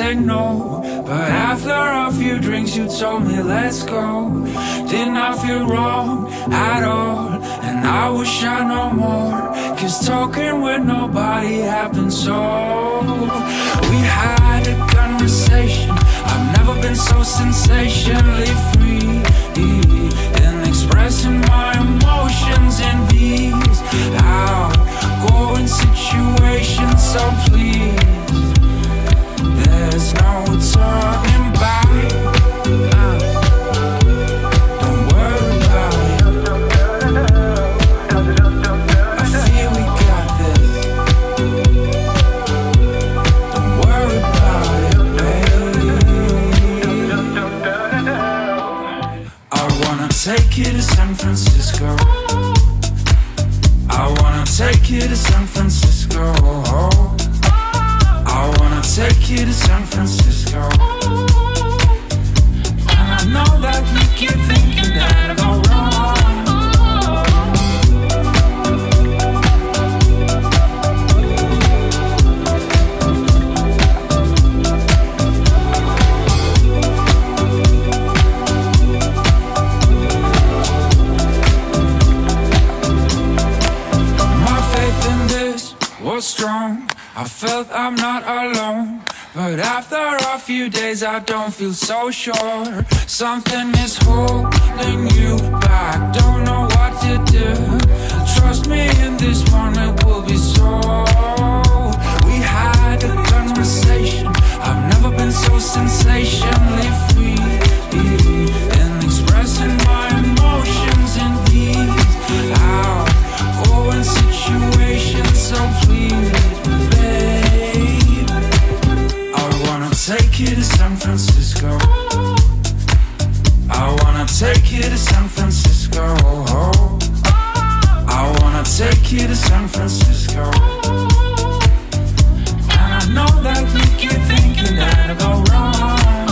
say no, but after a few drinks you told me let's go. Did not feel wrong at all, and I wish I know more, cause talking with nobody happened so. We had a conversation, I've never been so sensationally free in expressing my emotions in these outgoing situations. So please, there's no turning back. Don't worry about it. I feel we got this. Don't worry about it, baby. I wanna take you to San Francisco. I wanna take you to San Francisco. I wanna take you to San Francisco. And I know that you keep thinking that I go wrong. My faith in this was strong, I felt I'm not alone. But after a few days I don't feel so sure. Something is holding you back, don't know what to do. Trust me, in this moment will be so. We had a conversation, I've never been so sensationally free in expressing my emotions in these outgoing situations. So please, babe, I wanna take you to San Francisco. I wanna take you to San Francisco. I wanna take you to San Francisco. And I know that you keep thinking that I go wrong.